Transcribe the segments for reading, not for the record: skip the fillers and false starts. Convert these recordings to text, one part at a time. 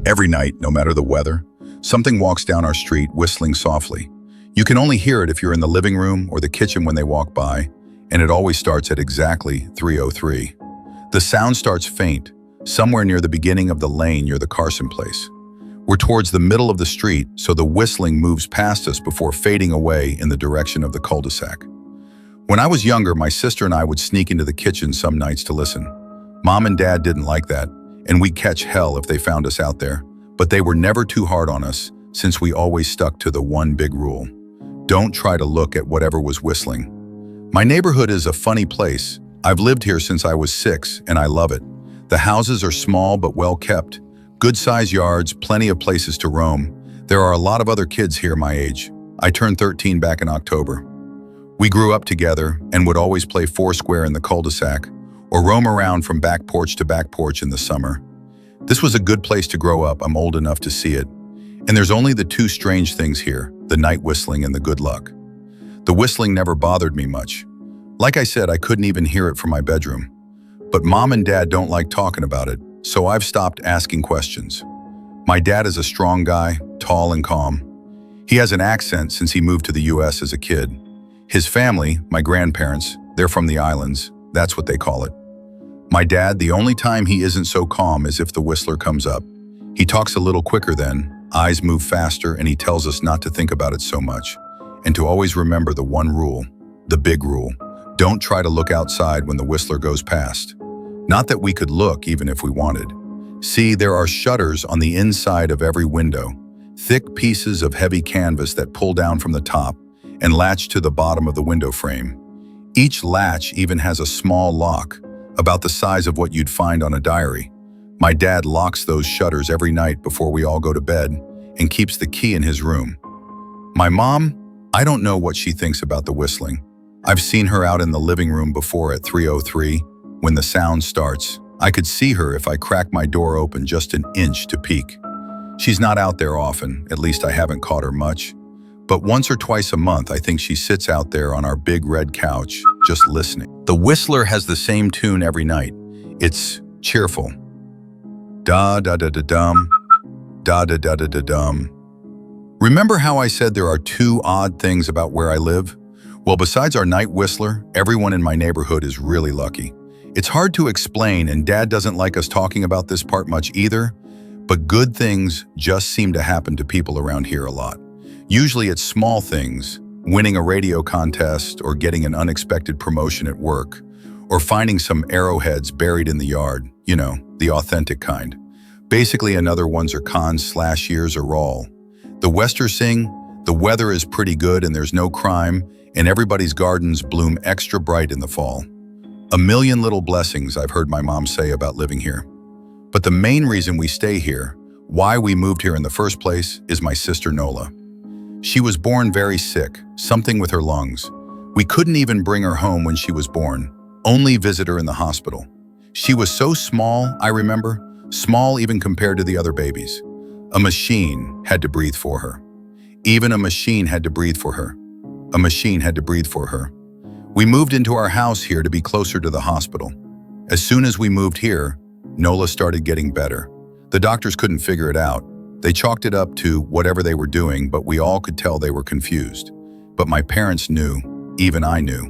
Every night, no matter the weather, something walks down our street whistling softly. You can only hear it if you're in the living room or the kitchen when they walk by, and it always starts at exactly 3:03. The sound starts faint, somewhere near the beginning of the lane near the Carson place. We're towards the middle of the street, so the whistling moves past us before fading away in the direction of the cul-de-sac. When I was younger, my sister and I would sneak into the kitchen some nights to listen. Mom and Dad didn't like that, and we'd catch hell if they found us out there. But they were never too hard on us, since we always stuck to the one big rule: don't try to look at whatever was whistling. My neighborhood is a funny place. I've lived here since I was 6, and I love it. The houses are small but well kept. Good-sized yards, plenty of places to roam. There are a lot of other kids here my age. I turned 13 back in October. We grew up together and would always play foursquare in the cul-de-sac or roam around from back porch to back porch in the summer. This was a good place to grow up. I'm old enough to see it. And there's only the two strange things here, the night whistling and the good luck. The whistling never bothered me much. Like I said, I couldn't even hear it from my bedroom. But Mom and Dad don't like talking about it, so I've stopped asking questions. My dad is a strong guy, tall and calm. He has an accent since he moved to the US as a kid. His family, my grandparents, they're from the islands. That's what they call it. My dad, the only time he isn't so calm is if the whistler comes up. He talks a little quicker then, eyes move faster, and he tells us not to think about it so much, and to always remember the one rule, the big rule. Don't try to look outside when the whistler goes past. Not that we could look even if we wanted. See, there are shutters on the inside of every window, thick pieces of heavy canvas that pull down from the top and latch to the bottom of the window frame. Each latch even has a small lock, about the size of what you'd find on a diary. My dad locks those shutters every night before we all go to bed and keeps the key in his room. My mom, I don't know what she thinks about the whistling. I've seen her out in the living room before at 3:03 when the sound starts. I could see her if I crack my door open just an inch to peek. She's not out there often, at least I haven't caught her much. But once or twice a month, I think she sits out there on our big red couch, just listening. The whistler has the same tune every night. It's cheerful. Da-da-da-da-dum, da-da-da-da-da-dum. Remember how I said there are two odd things about where I live? Well, besides our night whistler, everyone in my neighborhood is really lucky. It's hard to explain, and Dad doesn't like us talking about this part much either, but good things just seem to happen to people around here a lot. Usually it's small things, winning a radio contest or getting an unexpected promotion at work, or finding some arrowheads buried in the yard, you know, the authentic kind. Basically, another ones are cons/years or raw. The Westers sing, the weather is pretty good and there's no crime, and everybody's gardens bloom extra bright in the fall. A million little blessings I've heard my mom say about living here. But the main reason we stay here, why we moved here in the first place, is my sister Nola. She was born very sick, something with her lungs. We couldn't even bring her home when she was born, only visit her in the hospital. She was so small, I remember, small even compared to the other babies. A machine had to breathe for her. Even a machine had to breathe for her. A machine had to breathe for her. We moved into our house here to be closer to the hospital. As soon as we moved here, Nola started getting better. The doctors couldn't figure it out. They chalked it up to whatever they were doing, but we all could tell they were confused. But my parents knew, even I knew.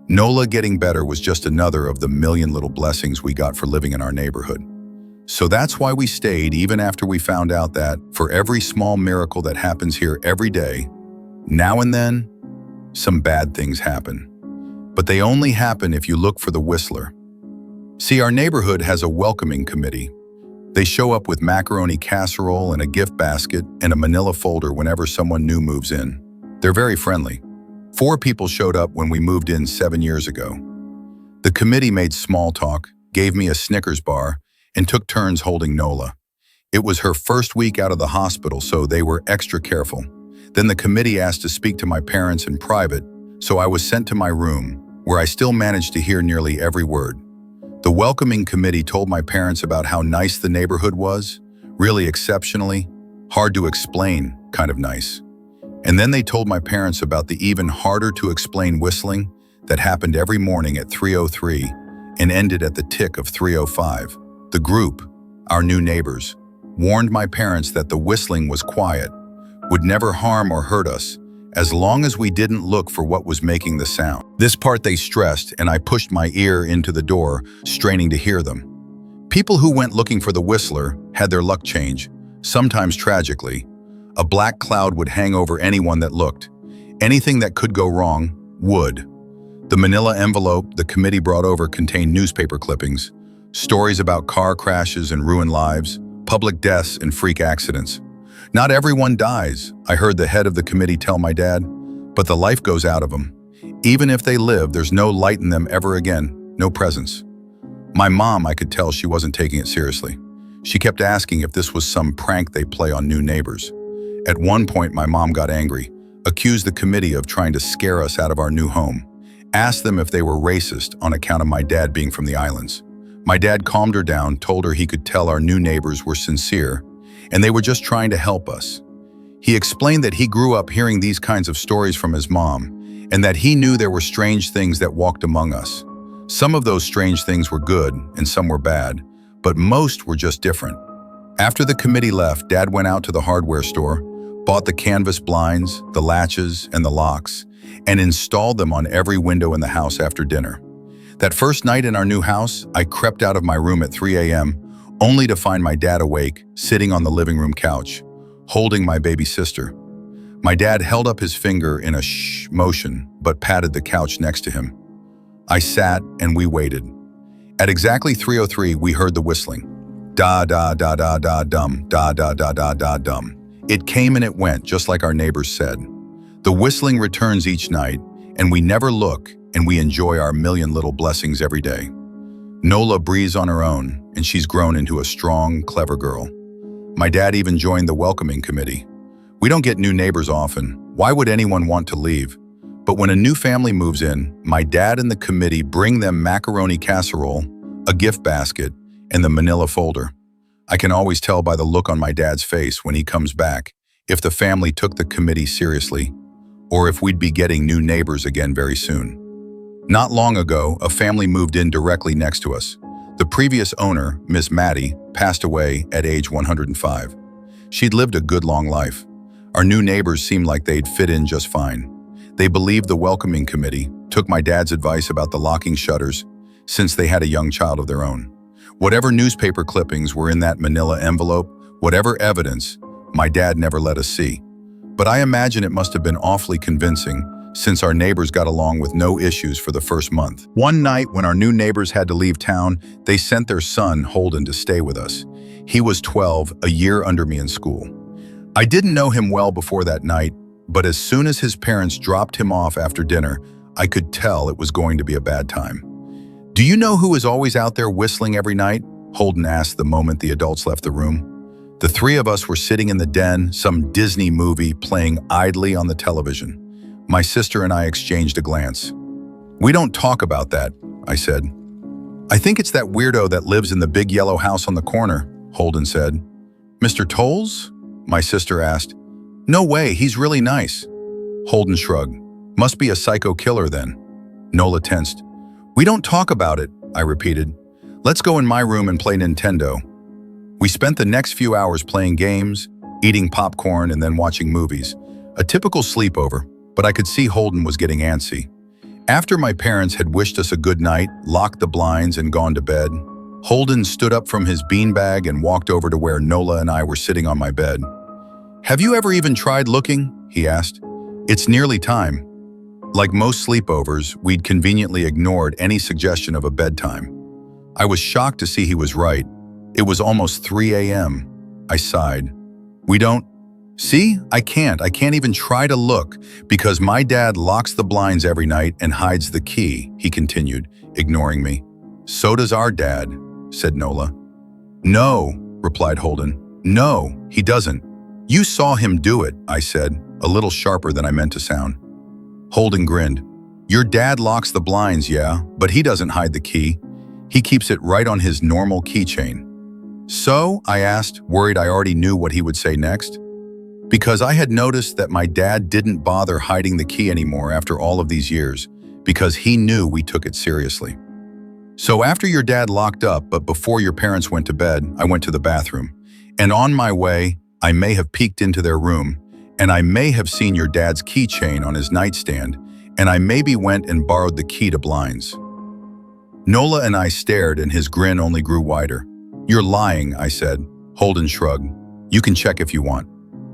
Nola getting better was just another of the million little blessings we got for living in our neighborhood. So that's why we stayed even after we found out that for every small miracle that happens here every day, now and then, some bad things happen. But they only happen if you look for the whistler. See, our neighborhood has a welcoming committee. They show up with macaroni casserole and a gift basket and a manila folder whenever someone new moves in. They're very friendly. 4 people showed up when we moved in 7 years ago. The committee made small talk, gave me a Snickers bar, and took turns holding Nola. It was her first week out of the hospital, so they were extra careful. Then the committee asked to speak to my parents in private, so I was sent to my room, where I still managed to hear nearly every word. The welcoming committee told my parents about how nice the neighborhood was, really exceptionally, hard to explain kind of nice. And then they told my parents about the even harder to explain whistling that happened every morning at 3:03 and ended at the tick of 3:05. The group, our new neighbors, warned my parents that the whistling was quiet, would never harm or hurt us, as long as we didn't look for what was making the sound. This part they stressed, and I pushed my ear into the door, straining to hear them. People who went looking for the whistler had their luck change, sometimes tragically. A black cloud would hang over anyone that looked. Anything that could go wrong would. The manila envelope the committee brought over contained newspaper clippings, stories about car crashes and ruined lives, public deaths and freak accidents. Not everyone dies, I heard the head of the committee tell my dad, but the life goes out of them. Even if they live, there's no light in them ever again, no presence. My mom, I could tell she wasn't taking it seriously. She kept asking if this was some prank they play on new neighbors. At one point, my mom got angry, accused the committee of trying to scare us out of our new home, asked them if they were racist on account of my dad being from the islands. My dad calmed her down, told her he could tell our new neighbors were sincere, and they were just trying to help us. He explained that he grew up hearing these kinds of stories from his mom, and that he knew there were strange things that walked among us. Some of those strange things were good, and some were bad, but most were just different. After the committee left, Dad went out to the hardware store, bought the canvas blinds, the latches, and the locks, and installed them on every window in the house after dinner. That first night in our new house, I crept out of my room at 3 a.m., only to find my dad awake, sitting on the living room couch, holding my baby sister. My dad held up his finger in a shh motion, but patted the couch next to him. I sat and we waited. At exactly 3:03, we heard the whistling. Da da da da da dum, da da da da da dum. It came and it went, just like our neighbors said. The whistling returns each night, and we never look, and we enjoy our million little blessings every day. Nola breathes on her own, and she's grown into a strong, clever girl. My dad even joined the welcoming committee. We don't get new neighbors often. Why would anyone want to leave? But when a new family moves in, my dad and the committee bring them macaroni casserole, a gift basket, and the manila folder. I can always tell by the look on my dad's face when he comes back if the family took the committee seriously, or if we'd be getting new neighbors again very soon. Not long ago, a family moved in directly next to us. The previous owner, Miss Maddie, passed away at age 105. She'd lived a good long life. Our new neighbors seemed like they'd fit in just fine. They believed the welcoming committee, took my dad's advice about the locking shutters, since they had a young child of their own. Whatever newspaper clippings were in that manila envelope, whatever evidence, my dad never let us see. But I imagine it must have been awfully convincing, since our neighbors got along with no issues for the first month. One night, when our new neighbors had to leave town, they sent their son, Holden, to stay with us. He was 12, a year under me in school. I didn't know him well before that night, but as soon as his parents dropped him off after dinner, I could tell it was going to be a bad time. "Do you know who is always out there whistling every night?" Holden asked the moment the adults left the room. The three of us were sitting in the den, some Disney movie playing idly on the television. My sister and I exchanged a glance. "We don't talk about that," I said. "I think it's that weirdo that lives in the big yellow house on the corner," Holden said. "Mr. Tolles?" my sister asked. "No way, he's really nice." Holden shrugged. "Must be a psycho killer then." Nola tensed. "We don't talk about it," I repeated. "Let's go in my room and play Nintendo." We spent the next few hours playing games, eating popcorn, and then watching movies. A typical sleepover, but I could see Holden was getting antsy. After my parents had wished us a good night, locked the blinds, and gone to bed, Holden stood up from his beanbag and walked over to where Nola and I were sitting on my bed. "Have you ever even tried looking?" he asked. "It's nearly time." Like most sleepovers, we'd conveniently ignored any suggestion of a bedtime. I was shocked to see he was right. It was almost 3 a.m. I sighed. "We don't..." "See, I can't even try to look, because my dad locks the blinds every night and hides the key," he continued, ignoring me. "So does our dad," said Nola. "No," replied Holden. "No, he doesn't." "You saw him do it," I said, a little sharper than I meant to sound. Holden grinned. "Your dad locks the blinds, yeah, but he doesn't hide the key. He keeps it right on his normal keychain." "So?" I asked, worried I already knew what he would say next. Because I had noticed that my dad didn't bother hiding the key anymore after all of these years, because he knew we took it seriously. "So after your dad locked up, but before your parents went to bed, I went to the bathroom. And on my way, I may have peeked into their room, and I may have seen your dad's keychain on his nightstand, and I maybe went and borrowed the key to blinds." Nola and I stared, and his grin only grew wider. "You're lying," I said. Holden shrugged. "You can check if you want.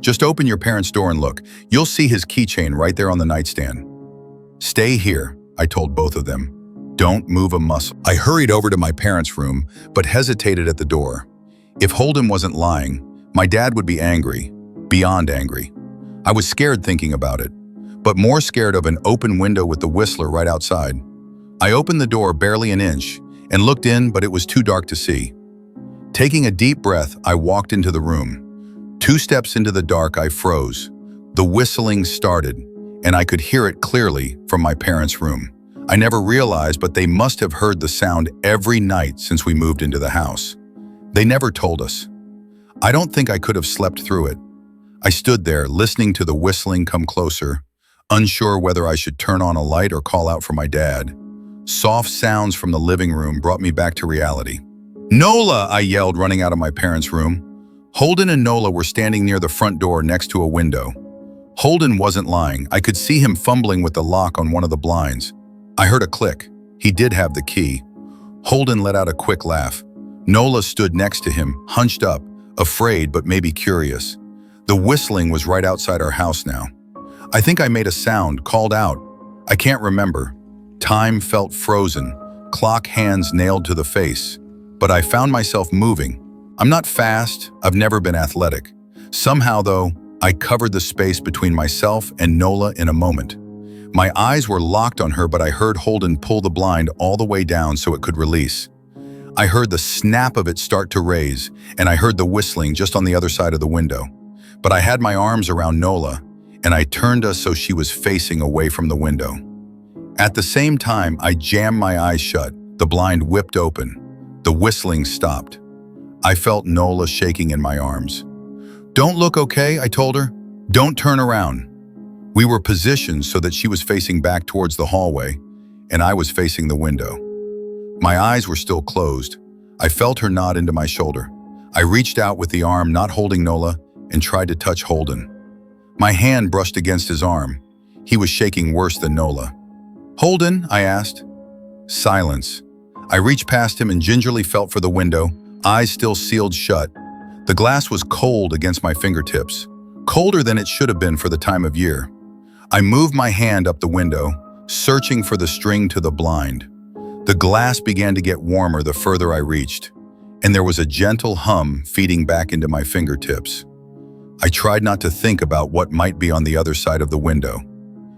Just open your parents' door and look. You'll see his keychain right there on the nightstand." "Stay here," I told both of them. "Don't move a muscle." I hurried over to my parents' room, but hesitated at the door. If Holden wasn't lying, my dad would be angry, beyond angry. I was scared thinking about it, but more scared of an open window with the Whistler right outside. I opened the door barely an inch and looked in, but it was too dark to see. Taking a deep breath, I walked into the room. 2 steps into the dark, I froze. The whistling started, and I could hear it clearly from my parents' room. I never realized, but they must have heard the sound every night since we moved into the house. They never told us. I don't think I could have slept through it. I stood there, listening to the whistling come closer, unsure whether I should turn on a light or call out for my dad. Soft sounds from the living room brought me back to reality. "Nola!" I yelled, running out of my parents' room. Holden and Nola were standing near the front door next to a window. Holden wasn't lying. I could see him fumbling with the lock on one of the blinds. I heard a click. He did have the key. Holden let out a quick laugh. Nola stood next to him, hunched up, afraid but maybe curious. The whistling was right outside our house now. I think I made a sound, called out. I can't remember. Time felt frozen, clock hands nailed to the face. But I found myself moving. I'm not fast, I've never been athletic. Somehow, though, I covered the space between myself and Nola in a moment. My eyes were locked on her, but I heard Holden pull the blind all the way down so it could release. I heard the snap of it start to raise, and I heard the whistling just on the other side of the window. But I had my arms around Nola, and I turned us so she was facing away from the window. At the same time, I jammed my eyes shut. The blind whipped open. The whistling stopped. I felt Nola shaking in my arms. "Don't look, okay?" I told her. "Don't turn around." We were positioned so that she was facing back towards the hallway, and I was facing the window. My eyes were still closed. I felt her nod into my shoulder. I reached out with the arm not holding Nola and tried to touch Holden. My hand brushed against his arm. He was shaking worse than Nola. "Holden?" I asked. Silence. I reached past him and gingerly felt for the window, eyes still sealed shut. The glass was cold against my fingertips, colder than it should have been for the time of year. I moved my hand up the window, searching for the string to the blind. The glass began to get warmer the further I reached, and there was a gentle hum feeding back into my fingertips. I tried not to think about what might be on the other side of the window.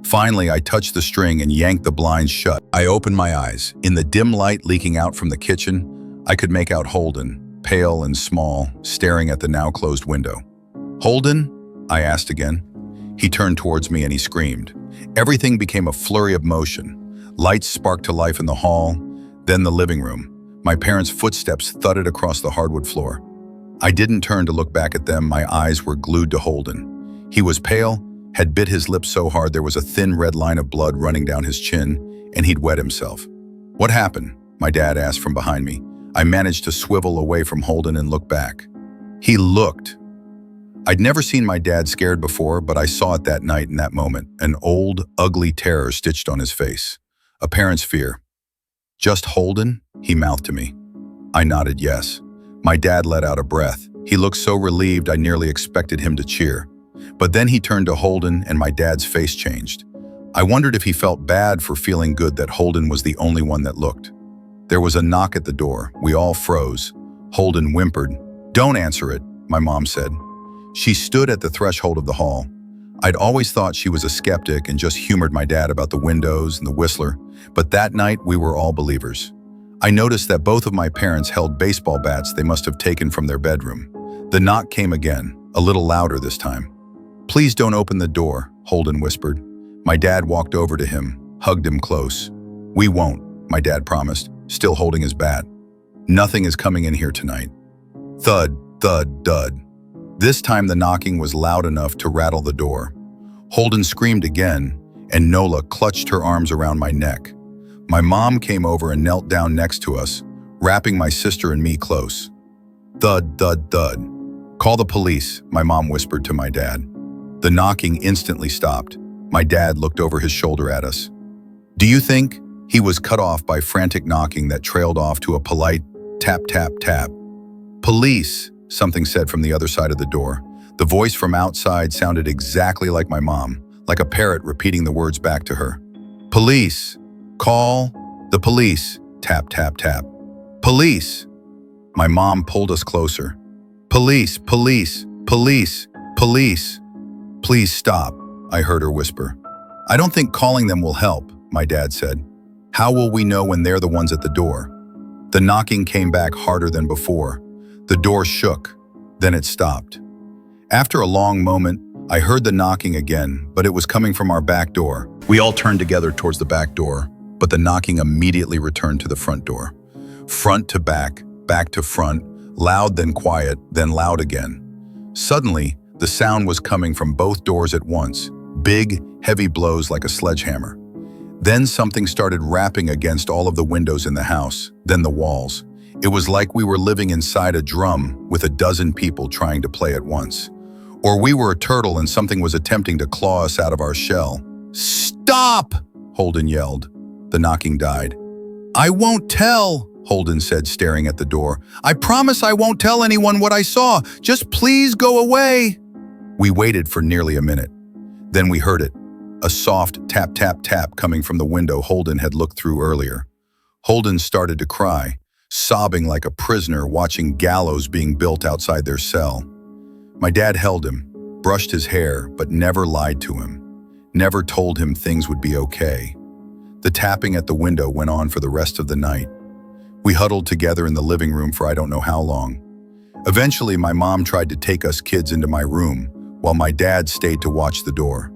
Finally, I touched the string and yanked the blinds shut. I opened my eyes. In the dim light leaking out from the kitchen, I could make out Holden, pale and small, staring at the now closed window. "Holden?" I asked again. He turned towards me and he screamed. Everything became a flurry of motion. Lights sparked to life in the hall, then the living room. My parents' footsteps thudded across the hardwood floor. I didn't turn to look back at them. My eyes were glued to Holden. He was pale, had bit his lip so hard there was a thin red line of blood running down his chin, and he'd wet himself. "What happened?" my dad asked from behind me. I managed to swivel away from Holden and look back. He looked. I'd never seen my dad scared before, but I saw it that night in that moment, an old, ugly terror stitched on his face. A parent's fear. "Just Holden?" he mouthed to me. I nodded yes. My dad let out a breath. He looked so relieved I nearly expected him to cheer. But then he turned to Holden and my dad's face changed. I wondered if he felt bad for feeling good that Holden was the only one that looked. There was a knock at the door. We all froze. Holden whimpered. "Don't answer it," my mom said. She stood at the threshold of the hall. I'd always thought she was a skeptic and just humored my dad about the windows and the Whistler, but that night we were all believers. I noticed that both of my parents held baseball bats they must have taken from their bedroom. The knock came again, a little louder this time. "Please don't open the door," Holden whispered. My dad walked over to him, hugged him close. "We won't," my dad promised, still holding his bat. "Nothing is coming in here tonight." Thud, thud, thud. This time the knocking was loud enough to rattle the door. Holden screamed again, and Nola clutched her arms around my neck. My mom came over and knelt down next to us, wrapping my sister and me close. Thud, thud, thud. "Call the police," my mom whispered to my dad. The knocking instantly stopped. My dad looked over his shoulder at us. "Do you think?" He was cut off by frantic knocking that trailed off to a polite tap, tap, tap. "Police," something said from the other side of the door. The voice from outside sounded exactly like my mom, like a parrot repeating the words back to her. "Police. Call the police." Tap, tap, tap. "Police." My mom pulled us closer. "Police, police, police, police." "Please stop," I heard her whisper. "I don't think calling them will help," my dad said. "How will we know when they're the ones at the door?" The knocking came back harder than before. The door shook, then it stopped. After a long moment, I heard the knocking again, but it was coming from our back door. We all turned together towards the back door, but the knocking immediately returned to the front door. Front to back to front, loud then quiet, then loud again. Suddenly, the sound was coming from both doors at once, big, heavy blows like a sledgehammer. Then something started rapping against all of the windows in the house, then the walls. It was like we were living inside a drum with a dozen people trying to play at once. Or we were a turtle and something was attempting to claw us out of our shell. "Stop!" Holden yelled. The knocking died. "I won't tell," Holden said, staring at the door. "I promise I won't tell anyone what I saw. Just please go away." We waited for nearly a minute. Then we heard it. A soft tap, tap, tap coming from the window Holden had looked through earlier. Holden started to cry, sobbing like a prisoner watching gallows being built outside their cell. My dad held him, brushed his hair, but never lied to him. Never told him things would be okay. The tapping at the window went on for the rest of the night. We huddled together in the living room for I don't know how long. Eventually, my mom tried to take us kids into my room, while my dad stayed to watch the door.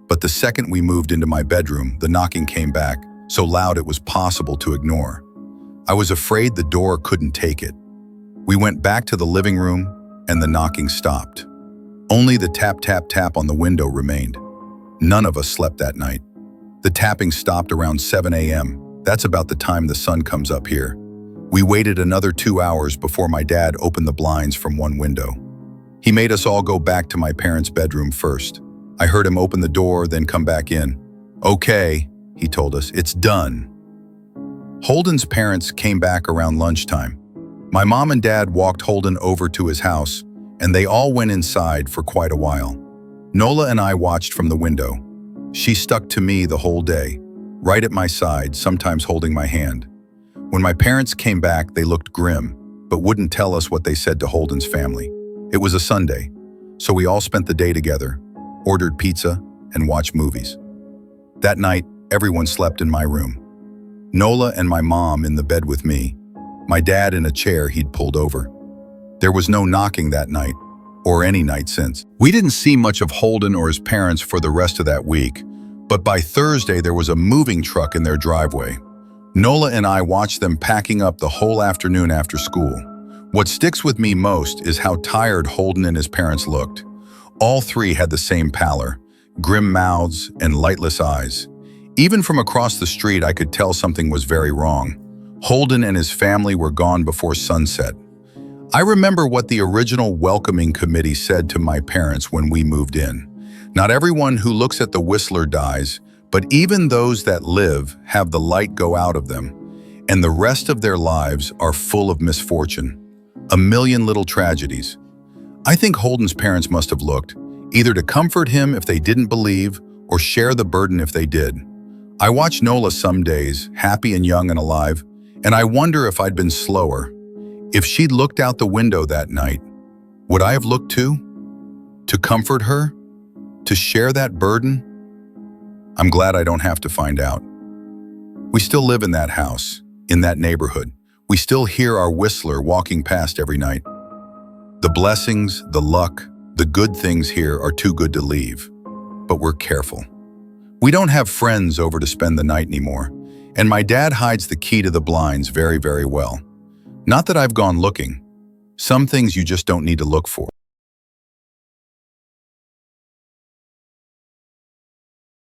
But the second we moved into my bedroom, the knocking came back, so loud it was possible to ignore. I was afraid the door couldn't take it. We went back to the living room, and the knocking stopped. Only the tap, tap, tap on the window remained. None of us slept that night. The tapping stopped around 7 a.m. That's about the time the sun comes up here. We waited another 2 hours before my dad opened the blinds from one window. He made us all go back to my parents' bedroom first. I heard him open the door, then come back in. "Okay," he told us, "it's done." Holden's parents came back around lunchtime. My mom and dad walked Holden over to his house, and they all went inside for quite a while. Nola and I watched from the window. She stuck to me the whole day, right at my side, sometimes holding my hand. When my parents came back, they looked grim, but wouldn't tell us what they said to Holden's family. It was a Sunday, so we all spent the day together, ordered pizza, and watched movies. That night, everyone slept in my room. Nola and my mom in the bed with me, my dad in a chair he'd pulled over. There was no knocking that night, or any night since. We didn't see much of Holden or his parents for the rest of that week, but by Thursday there was a moving truck in their driveway. Nola and I watched them packing up the whole afternoon after school. What sticks with me most is how tired Holden and his parents looked. All three had the same pallor, grim mouths and lightless eyes. Even from across the street, I could tell something was very wrong. Holden and his family were gone before sunset. I remember what the original welcoming committee said to my parents when we moved in. Not everyone who looks at the Whistler dies, but even those that live have the light go out of them, and the rest of their lives are full of misfortune. A million little tragedies. I think Holden's parents must have looked, either to comfort him if they didn't believe, or share the burden if they did. I watch Nola some days, happy and young and alive, and I wonder if I'd been slower. If she'd looked out the window that night, would I have looked too? To comfort her? To share that burden? I'm glad I don't have to find out. We still live in that house, in that neighborhood. We still hear our Whistler walking past every night. The blessings, the luck, the good things here are too good to leave, but we're careful. We don't have friends over to spend the night anymore, and my dad hides the key to the blinds very, very well. Not that I've gone looking. Some things you just don't need to look for.